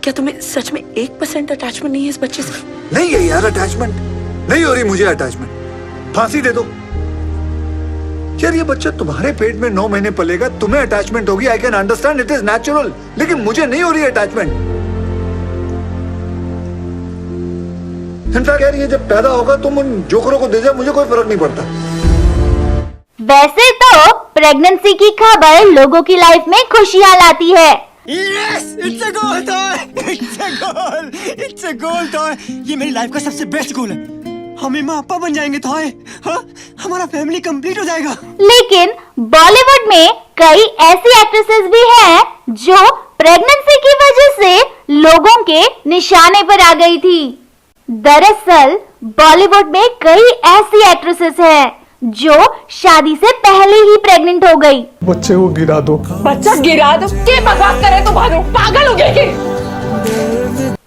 क्या तुम्हें सच में 1% अटैचमेंट नहीं है इस बच्चे से? नहीं है यार, अटैचमेंट नहीं हो रही मुझे। अटैचमेंट फांसी दे दो यार। ये बच्चा तुम्हारे पेट में 9 महीने पलेगा, तुम्हें अटैचमेंट होगी। I can understand, it is natural, लेकिन मुझे नहीं हो रही अटैचमेंट। इनफैक्ट यार ये जब पैदा होगा तुम उन जोकरों को दे जाओ, मुझे कोई फर्क नहीं पड़ता। वैसे तो प्रेगनेंसी की खबर लोगों की लाइफ में खुशियां लाती है। Yes, it's a goal toy. It's a goal. It's a goal toy. ये मेरी लाइफ का सबसे बेस्ट गोल है। हम माँ पापा बन जाएंगे तो हमारा फैमिली कंप्लीट हो जाएगा। लेकिन बॉलीवुड में कई ऐसी एक्ट्रेसेस भी हैं जो प्रेगनेंसी की वजह से लोगों के निशाने पर आ गई थी। दरअसल बॉलीवुड में कई ऐसी एक्ट्रेसेस हैं जो शादी से पहले ही प्रेग्नेंट हो गई। बच्चे को गिरा दो। बच्चा गिरा दो? के मजाक करे तुम्हारे, पागल हो गए क्या?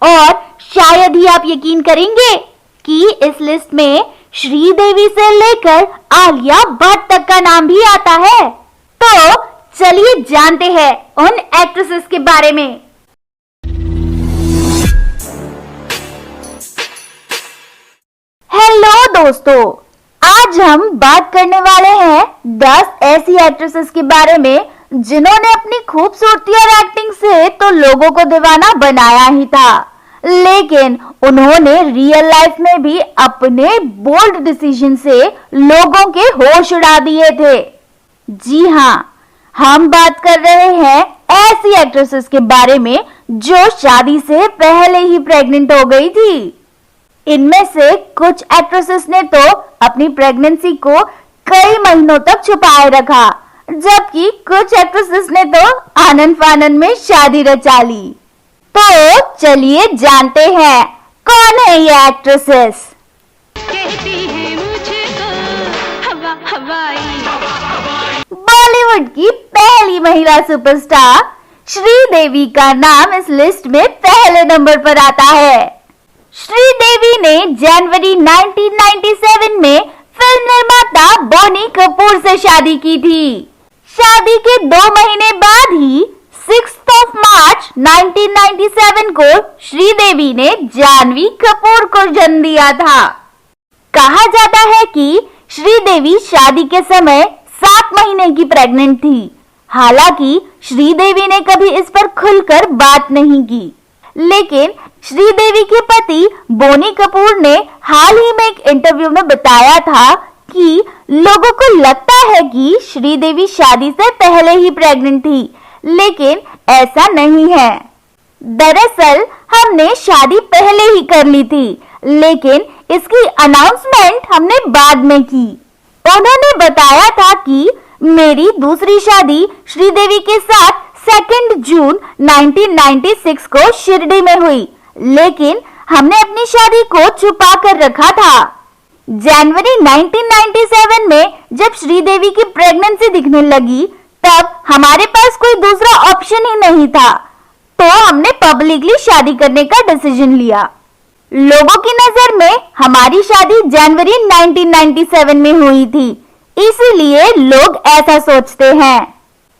और शायद ही आप यकीन करेंगे कि इस लिस्ट में श्रीदेवी से लेकर आलिया भट्ट तक का नाम भी आता है। तो चलिए जानते हैं उन एक्ट्रेसेस के बारे में। हेलो दोस्तों, आज हम बात करने वाले हैं 10 ऐसी एक्ट्रेसेस के बारे में जिन्होंने अपनी खूबसूरती और एक्टिंग से तो लोगों को दीवाना बनाया ही था, लेकिन उन्होंने रियल लाइफ में भी अपने बोल्ड डिसीजन से लोगों के होश उड़ा दिए थे। जी हाँ, हम बात कर रहे हैं ऐसी एक्ट्रेसेस के बारे में जो शादी से पहले ही प्रेग्नेंट हो गई थी। इनमें से कुछ एक्ट्रेसेस ने तो अपनी प्रेगनेंसी को कई महीनों तक छुपाए रखा, जबकि कुछ एक्ट्रेसेस ने तो आनन फानन में शादी रचा ली। तो चलिए जानते हैं कौन है ये एक्ट्रेसेस। कहती है मुझको हवा हवाई। बॉलीवुड की पहली महिला सुपरस्टार श्रीदेवी का नाम इस लिस्ट में पहले नंबर पर आता है। श्रीदेवी ने जनवरी 1997 में फिल्म निर्माता बोनी कपूर से शादी की थी। शादी के 2 महीने बाद ही 6 मार्च 1997 को श्रीदेवी ने जानवी कपूर को जन्म दिया था। कहा जाता है कि श्रीदेवी शादी के समय 7 महीने की प्रेग्नेंट थी। हालांकि श्रीदेवी ने कभी इस पर खुलकर बात नहीं की, लेकिन श्रीदेवी के पति बोनी कपूर ने हाल ही में एक इंटरव्यू में बताया था कि लोगों को लगता है कि श्रीदेवी शादी से पहले ही प्रेग्नेंट थी, लेकिन ऐसा नहीं है। दरअसल हमने शादी पहले ही कर ली थी, लेकिन इसकी अनाउंसमेंट हमने बाद में की। उन्होंने बताया था कि मेरी दूसरी शादी श्रीदेवी के साथ 2 जून 1996 को शिरडी में हुई, लेकिन हमने अपनी शादी को छुपा कर रखा था। जनवरी 1997 में जब श्रीदेवी की प्रेगनेंसी दिखने लगी, तब हमारे पास कोई दूसरा ऑप्शन ही नहीं था, तो हमने पब्लिकली शादी करने का डिसीजन लिया। लोगों की नजर में हमारी शादी जनवरी 1997 में हुई थी, इसीलिए लोग ऐसा सोचते हैं।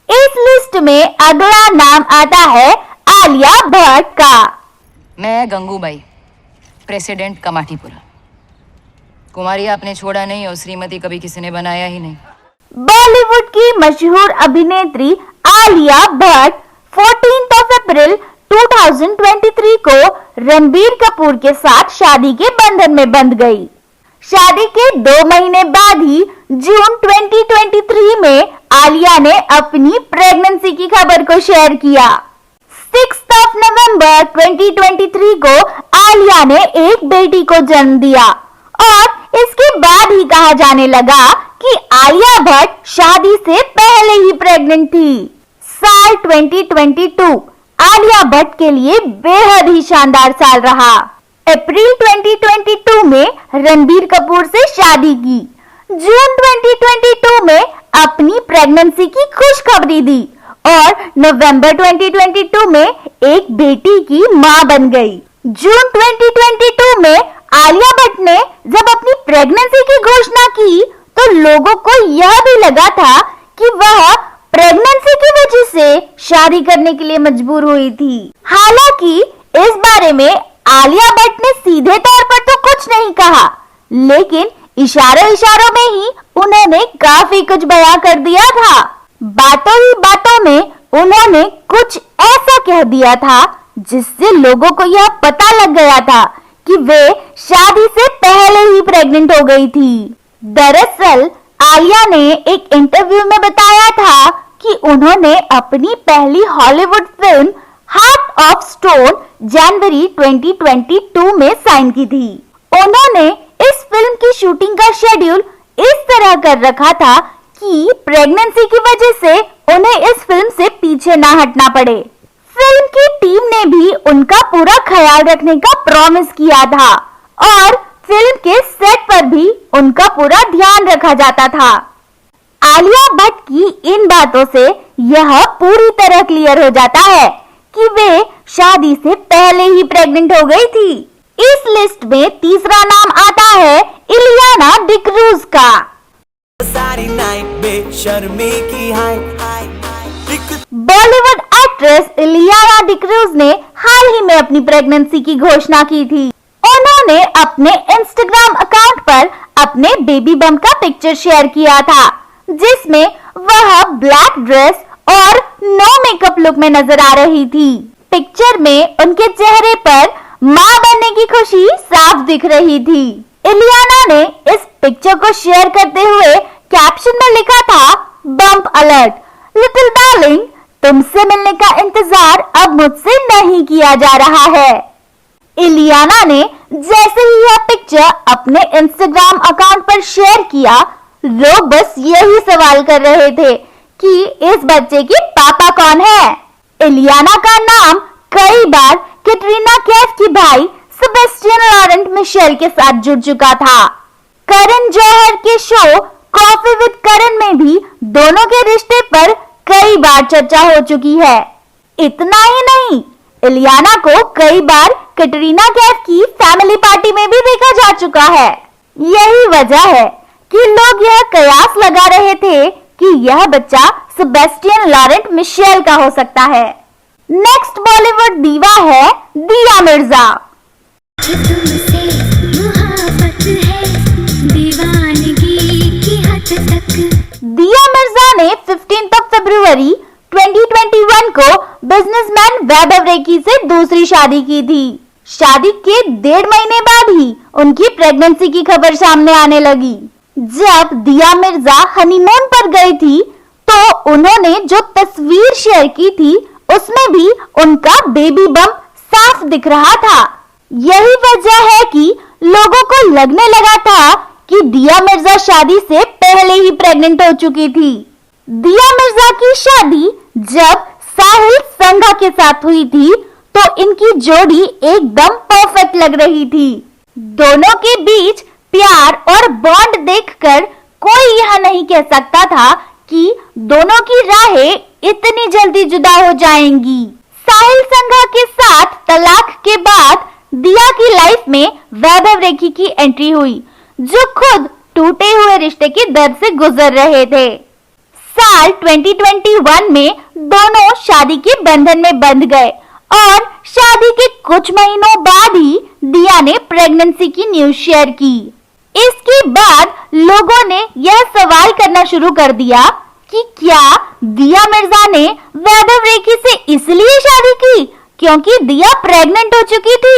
इस लिस्ट में अगला नाम आता है आलिया भट्ट का। मैं गंगूबाई, प्रेसिडेंट कमाटीपुरा। कुमारी आपने छोड़ा नहीं और श्रीमती कभी किसी ने बनाया ही नहीं। बॉलीवुड की मशहूर अभिनेत्री आलिया भट्ट 14 अप्रैल 2023 को रणबीर कपूर के साथ शादी के बंधन में बंध गई। शादी के 2 महीने बाद ही जून 2023 में आलिया ने अपनी प्रेगनेंसी की खबर को शेयर किया। 6 नवंबर 2023 को आलिया ने एक बेटी को जन्म दिया और इसके बाद ही कहा जाने लगा कि आलिया भट्ट शादी से पहले ही प्रेग्नेंट थी। साल 2022 आलिया भट्ट के लिए बेहद ही शानदार साल रहा। अप्रैल 2022 में रणबीर कपूर से शादी की। जून 2022 में अपनी प्रेगनेंसी की खुशखबरी दी और नवंबर 2022 में एक बेटी की मां बन गई। जून 2022 में आलिया भट्ट ने जब अपनी प्रेगनेंसी की घोषणा की तो लोगों को यह भी लगा था कि वह प्रेगनेंसी की वजह से शादी करने के लिए मजबूर हुई थी। हालांकि इस बारे में आलिया भट्ट ने सीधे तौर पर तो कुछ नहीं कहा, लेकिन इशारों इशारों में ही उन्होंने काफी कुछ बयां कर दिया था। बातों ही बातों में उन्होंने कुछ ऐसा कह दिया था जिससे लोगों को यह पता लग गया था कि वे शादी से पहले ही प्रेग्नेंट हो गई थी। दरअसल आलिया ने एक इंटरव्यू में बताया था कि उन्होंने अपनी पहली Hollywood film Heart of Stone जनवरी 2022 में साइन की थी। उन्होंने इस फिल्म की शूटिंग का शेड्यूल इस तरह कर रखा था कि प्रेगनेंसी की वजह से उन्हें इस फिल्म से पीछे ना हटना पड़े। फिल्म की टीम ने भी उनका पूरा ख्याल रखने का प्रॉमिस किया था और फिल्म के सेट पर भी उनका पूरा ध्यान रखा जाता था। आलिया भट्ट की इन बातों से यह पूरी तरह क्लियर हो जाता है कि वे शादी से पहले ही प्रेग्नेंट हो गई थी। इस लिस्ट में तीसरा नाम आता है इलियाना डिक्रूज का। बॉलीवुड एक्ट्रेस इलियाना डिक्रूज ने हाल ही में अपनी प्रेगनेंसी की घोषणा की थी। उन्होंने अपने इंस्टाग्राम अकाउंट पर अपने बेबी बम का पिक्चर शेयर किया था, जिसमें वह ब्लैक ड्रेस और नो मेकअप लुक में नजर आ रही थी। पिक्चर में उनके चेहरे पर मां बनने की खुशी साफ दिख रही थी। इलियाना ने इस पिक्चर को शेयर करते हुए कैप्शन में लिखा था, बम्प अलर्ट, लिटिल डार्लिंग, तुमसे मिलने का इंतजार अब मुझसे नहीं किया जा रहा है। इलियाना ने जैसे ही यह पिक्चर अपने इंस्टाग्राम अकाउंट पर शेयर किया, लोग बस यही सवाल कर रहे थे कि इस बच्चे के पापा कौन है। इलियाना का नाम कई बार कैटरीना कैफ की भाई सेबेस्टियन लॉरेंट मिशेल के साथ जुड़ चुका था। करण जौहर के शो कॉफी विद करण में भी दोनों के रिश्ते पर कई बार चर्चा हो चुकी है। इतना ही नहीं, इलियाना को कई बार कैटरीना कैफ की फैमिली पार्टी में भी देखा जा चुका है। यही वजह है कि लोग यह कयास लगा रहे थे कि यह बच्चा सेबेस्टियन लॉरेंट मिशेल का हो सकता है। नेक्स्ट बॉलीवुड दीवा है दिया मिर्जा। तुमसे मुहाबत है दीवानगी की हद तक। दिया मिर्जा ने 15 फरवरी 2021 को बिजनेसमैन वैभव रेखी से दूसरी शादी की थी। शादी के 1.5 महीने बाद ही उनकी प्रेगनेंसी की खबर सामने आने लगी। जब दिया मिर्जा हनीमून पर गई थी तो उन्होंने जो तस्वीर शेयर की थी उसमें भी उनका बेबी बम साफ दिख रहा था। यही वजह है कि लोगों को लगने लगा था कि दिया मिर्जा शादी से पहले ही प्रेग्नेंट हो चुकी थी। दिया मिर्जा की शादी जब साहिल संघा के साथ हुई थी तो इनकी जोड़ी एकदम परफेक्ट लग रही थी। दोनों के बीच प्यार और बॉन्ड देखकर कोई यह नहीं कह सकता था कि दोनों की राहें इतनी जल्दी जुदा हो जाएंगी। साहिल संघा के साथ तलाक के बाद दिया की लाइफ में वैभव रेखी की एंट्री हुई, जो खुद टूटे हुए रिश्ते के दर्द से गुजर रहे थे। साल 2021 में दोनों शादी के बंधन में बंध गए और शादी के कुछ महीनों बाद ही दिया ने प्रेगनेंसी की न्यूज शेयर की। इसके बाद लोगों ने यह सवाल करना शुरू कर दिया कि क्या दिया मिर्जा ने वैभव रेखी से इसलिए शादी की क्योंकि दिया प्रेग्नेंट हो चुकी थी।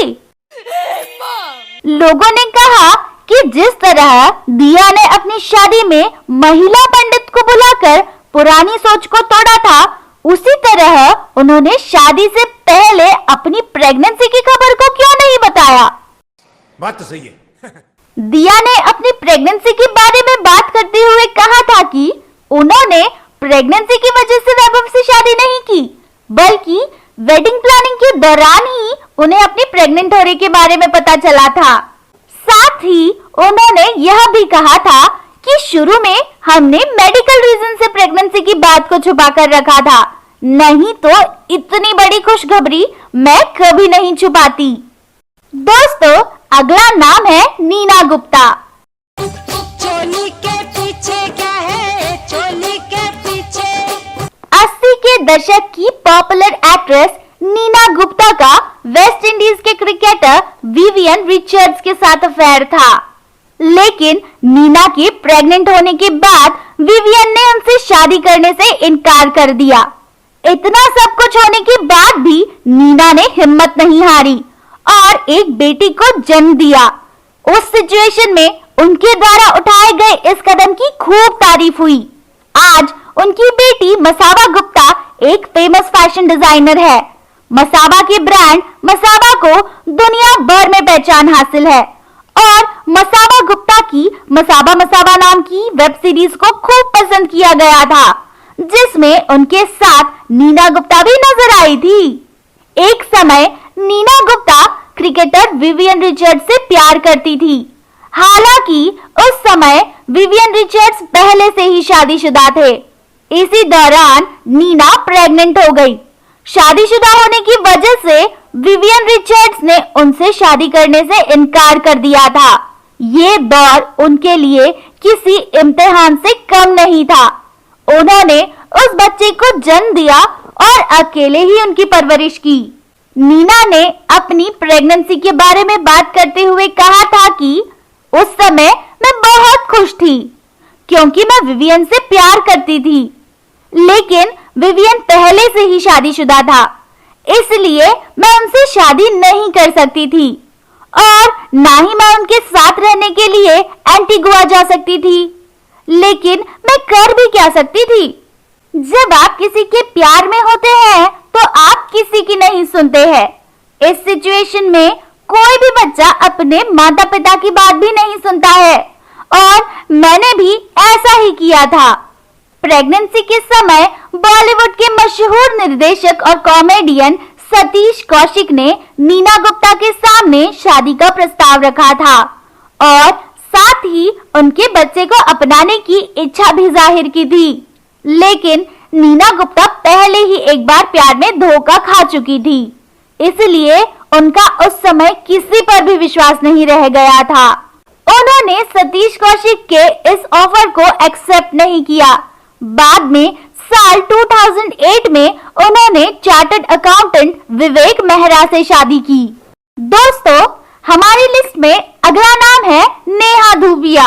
लोगों ने कहा कि जिस तरह दिया ने अपनी शादी में महिला पंडित को बुलाकर पुरानी सोच को तोड़ा था, उसी तरह उन्होंने शादी से पहले अपनी प्रेगनेंसी की खबर को क्यों नहीं बताया। बात तो सही है। दिया ने अपनी प्रेगनेंसी के बारे में बात करते हुए कहा था कि उन्होंने प्रेगनेंसी की वजह से वैभव से शादी नहीं की, बल्कि वेडिंग प्लानिंग के दौरान ही उन्हें अपनी प्रेग्नेंट होने के बारे में पता चला था। साथ ही उन्होंने यह भी कहा था कि शुरू में हमने मेडिकल रीजन से प्रेगनेंसी की बात को छुपा कर रखा था, नहीं तो इतनी बड़ी खुशखबरी मैं कभी नहीं छुपाती। दोस्तों, अगला नाम है नीना गुप्ता। चोली के पीछे क्या है, चोली के पीछे। 80 के दशक की पॉपुलर एक्ट्रेस नीना गुप्ता का वेस्ट विवियन रिचर्ड्स के साथ अफेयर था। लेकिन नीना के प्रेग्नेंट होने के बाद विवियन ने उनसे शादी करने से इनकार कर दिया। इतना सब कुछ होने के बाद भी नीना ने हिम्मत नहीं हारी और एक बेटी को जन्म दिया। उस सिचुएशन में उनके द्वारा उठाए गए इस कदम की खूब तारीफ हुई। आज उनकी बेटी मसाबा गुप्ता एक फेमस फैशन डिजाइनर है। मसाबा के ब्रांड मसाबा को दुनिया भर में पहचान हासिल है और मसाबा गुप्ता की मसाबा मसाबा नाम की वेब सीरीज को खूब पसंद किया गया था, जिसमें उनके साथ नीना गुप्ता भी नजर आई थी। एक समय Neena Gupta cricketer Vivian Richards से प्यार करती थी। हालांकि उस समय विवियन रिचर्ड्स पहले से ही शादीशुदा थे। इसी दौरान नीना प्रेग्नेंट हो गई। शादीशुदा होने की वजह से विवियन रिचर्ड्स ने उनसे शादी करने से इनकार कर दिया था। ये दौर उनके लिए किसी इम्तिहान से कम नहीं था। उन्होंने उस बच्चे को जन्म दिया और अकेले ही उनकी परवरिश की। नीना ने अपनी प्रेगनेंसी के बारे में बात करते हुए कहा था कि उस समय मैं बहुत खुश थी क्योंकि मैं विवियन से प्यार करती थी, लेकिन विवियन पहले से ही शादीशुदा था, इसलिए मैं उनसे शादी नहीं कर सकती थी और ना ही मैं उनके साथ रहने के लिए एंटीगुआ जा सकती थी। लेकिन मैं कर भी क्या सकती थी? जब आप किसी के प्यार में होते हैं तो आप किसी की नहीं सुनते हैं। इस सिचुएशन में कोई भी बच्चा अपने माता पिता की बात भी नहीं सुनता है और मैंने भी ऐसा ही किया था। प्रेगनेंसी के समय बॉलीवुड के मशहूर निर्देशक और कॉमेडियन सतीश कौशिक ने नीना गुप्ता के सामने शादी का प्रस्ताव रखा था और साथ ही उनके बच्चे को अपनाने की इच्छा भी जाहिर की थी। लेकिन नीना गुप्ता पहले ही एक बार प्यार में धोखा खा चुकी थी, इसलिए उनका उस समय किसी पर भी विश्वास नहीं रह गया था। उन्होंने सतीश कौशिक के इस ऑफर को एक्सेप्ट नहीं किया। बाद में साल 2008 में उन्होंने चार्टर्ड अकाउंटेंट विवेक मेहरा से शादी की। दोस्तों, हमारी लिस्ट में अगला नाम है नेहा धूपिया।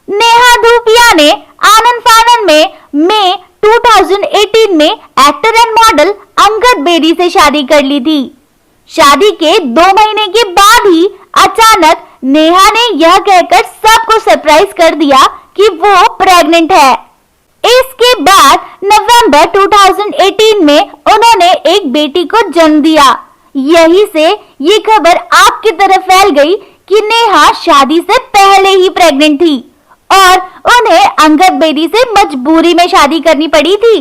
नेहा धूपिया ने आनंद फानन में मई 2018 में actor and model Angad Bedi से शादी कर ली थी। शादी के 2 महीने के बाद ही अचानक नेहा ने यह कहकर सबको सरप्राइज कर दिया कि वो प्रेग्नेंट है। इसके बाद नवंबर 2018 में उन्होंने एक बेटी को जन्म दिया। यही से ये खबर आपकी तरफ फैल गई कि नेहा शादी से पहले ही प्रेग्नेंट थी और उन्हें अंगद बेदी से मजबूरी में शादी करनी पड़ी थी।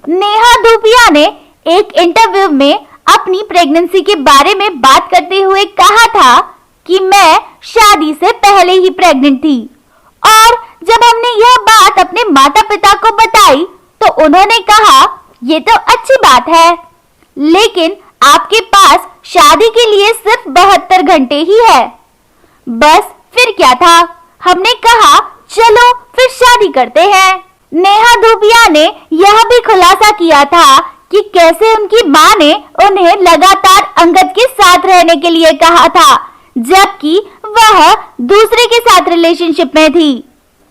नेहा धूपिया ने एक इंटरव्यू में अपनी प्रेगनेंसी के बारे में बात करते हुए कहा था कि मैं शादी से पहले ही प्रेग्नेंट थी और जब हमने यह बात अपने माता पिता को बताई तो उन्होंने कहा ये तो अच्छी बात है, लेकिन आपके पास शादी के लिए सिर्फ 72 घंटे ही है। बस फिर क्या था, हमने कहा चलो फिर शादी करते हैं। नेहा धूपिया ने यह भी खुलासा किया था कि कैसे उनकी मां ने उन्हें लगातार अंगद के साथ रहने के लिए कहा था, जबकि वह दूसरे के साथ रिलेशनशिप में थी।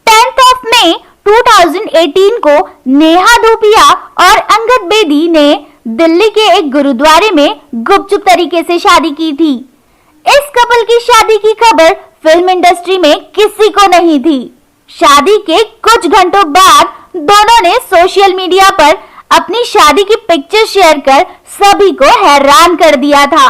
10 मई 2018 को नेहा धूपिया और अंगद बेदी ने दिल्ली के एक गुरुद्वारे में गुपचुप तरीके से शादी की थी। इस कपल की शादी की खबर फिल्म इंडस्ट्री में किसी को नहीं थी। शादी के कुछ घंटों बाद दोनों ने सोशल मीडिया पर अपनी शादी की पिक्चर शेयर कर सभी को हैरान कर दिया था।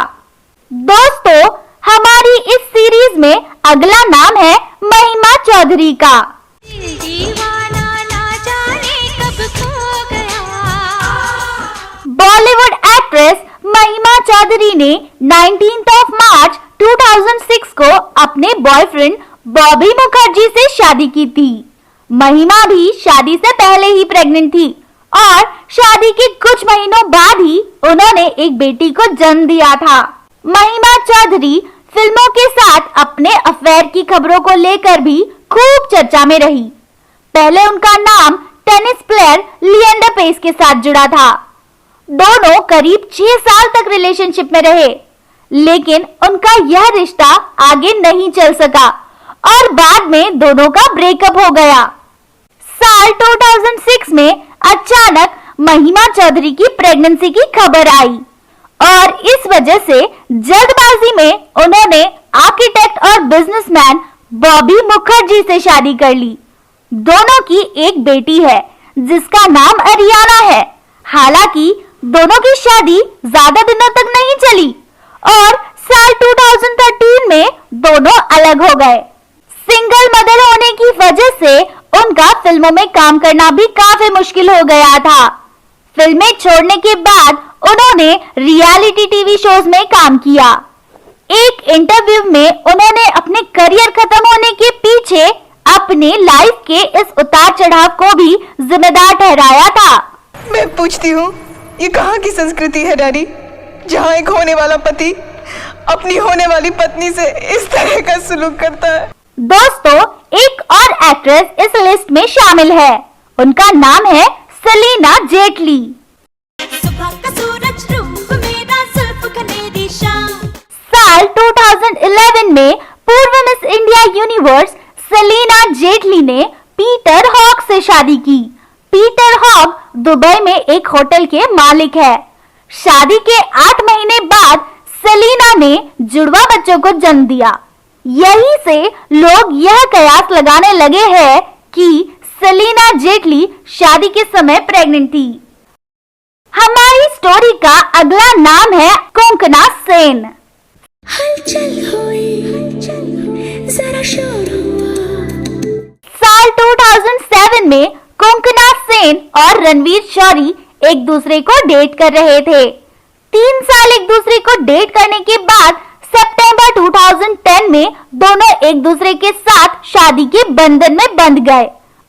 दोस्तों, हमारी इस सीरीज में अगला नाम है महिमा चौधरी का। दीवाना ना जाने कब खो गया। बॉलीवुड एक्ट्रेस महिमा चौधरी ने 19 मार्च 2006 को अपने बॉयफ्रेंड बॉबी मुखर्जी से शादी की थी। महिमा भी शादी से पहले ही प्रेग्नेंट थी और शादी के कुछ महीनों बाद ही उन्होंने एक बेटी को जन्म दिया था। महिमा चौधरी फिल्मों के साथ अपने अफेयर की खबरों को लेकर भी खूब चर्चा में रही। पहले उनका नाम टेनिस प्लेयर लिएंडर इसके साथ जुड़ा था। दोनों करीब 6 साल तक रिलेशनशिप में रहे, लेकिन उनका यह रिश्ता आगे नहीं चल सका और बाद में दोनों का ब्रेकअप हो गया। साल 2006 में अचानक महिमा चौधरी की प्रेगनेंसी की खबर आई और इस वजह से जल्दबाजी में उन्होंने आर्किटेक्ट और बिजनेसमैन बॉबी मुखर्जी से शादी कर ली। दोनों की एक बेटी है जिसका नाम अरियाना है। हालांकि दोनों की शादी ज्यादा दिनों तक नहीं चली और साल 2013 में दोनों अलग हो गए। सिंगल मदर होने की वजह से उनका फिल्मों में काम करना भी काफी मुश्किल हो गया था। फिल्में छोड़ने के बाद उन्होंने रियलिटी टीवी शोज में काम किया। एक इंटरव्यू में उन्होंने अपने करियर खत्म होने के पीछे अपने लाइफ के इस उतार चढ़ाव को भी जिम्मेदार ठहराया था। मैं पूछती हूँ, ये कहाँ की संस्कृति है डैडी, जहाँ एक होने वाला पति अपनी होने वाली पत्नी से इस तरह का सलूक करता है। दोस्तों, एक और एक्ट्रेस इस लिस्ट में शामिल है। उनका नाम है सलीना जेटली। सुबह का सूरज रूप मेरा जुल्फ खनेरी शाम। साल 2011 में पूर्व Miss India Universe Celina Jaitly ने पीटर हॉग से शादी की। पीटर हॉग दुबई में एक होटल के मालिक है। शादी के 8 महीने बाद सलीना ने जुड़वा बच्चों को जन्म दिया। यही से लोग यह कयास लगाने लगे हैं कि सलीना जेटली शादी के समय प्रेग्नेंट थी। हमारी स्टोरी का अगला नाम है कोंकणा सेन। हलचल हुई, जरा शोर हुआ। साल 2007 में कोंकणा सेन और रणवीर शौरी एक दूसरे को डेट कर रहे थे। 3 साल एक दूसरे को डेट करने के बाद सितंबर 2010 में दोनों एक दूसरे के साथ शादी के बंधन में बंध गए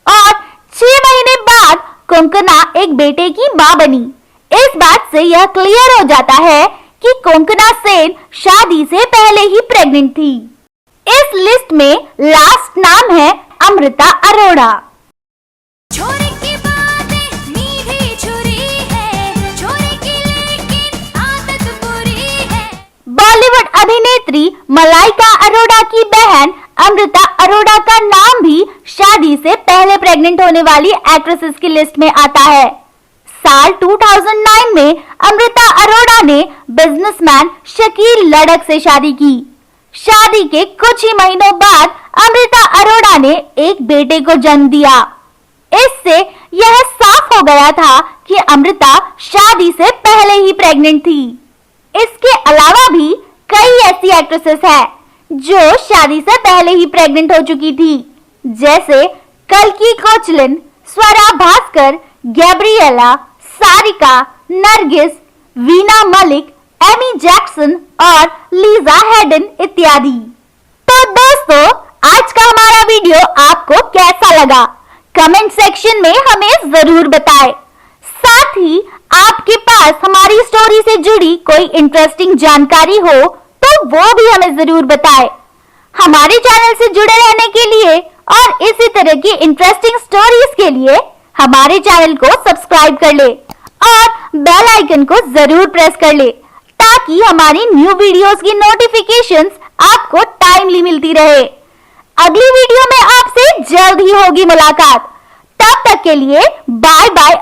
और 6 महीने बाद कोंकणा एक बेटे की मां बनी। इस बात से यह क्लियर हो जाता है कि कोंकणा सेन शादी से पहले ही प्रेग्नेंट थी। इस लिस्ट में लास्ट नाम है अमृता अरोड़ा। छोरे की बातें मीठी छुरी है, छोरे की लेकिन आदत बुरी है। बॉलीवुड अभिनेत्री मलाइका अरोड़ा की बहन अमृता अरोड़ा का नाम भी शादी से पहले प्रेग्नेंट होने वाली एक्ट्रेसेस की लिस्ट में आता है। साल 2009 में अमृता अरोड़ा ने बिजनेसमैन शकील लड़क से शादी की। शादी के कुछ ही महीनों बाद अमृता अरोड़ा ने एक बेटे को जन्म दिया। इससे यह साफ हो गया था कि अमृता शादी से पहले ही प्रेग्नेंट थी। इसके अलावा भी कई ऐसी एक्ट्रेसेस हैं जो शादी से पहले ही प्रेग्नेंट हो चुकी थी, जैसे कल्की Koechlin, Swara Bhaskar, Gabriella, Sarika, Nargis, Veena Malik, Amy Jackson और लीजा हेडन इत्यादि। तो दोस्तों, आज का हमारा वीडियो आपको कैसा लगा? कमेंट सेक्शन में हमें जरूर बताएं। साथ ही आपके पास हमारी स्टोरी से जुड़ी कोई इंटरेस्टिंग जानकारी हो तो वो भी हमें जरूर बताएं। हमारे चैनल से जुड़े रहने के लिए और इसी तरह की इंटरेस्टिंग स्टोरीज के लिए हमारे चैनल को सब्सक्राइब कर ले और बेल आइकन को जरूर प्रेस कर ले ताकि हमारी न्यू वीडियोस की नोटिफिकेशंस आपको टाइमली मिलती रहे। अगली वीडियो में आपसे जल्द ही होगी मुलाकात। तब तक के लिए बाय बाय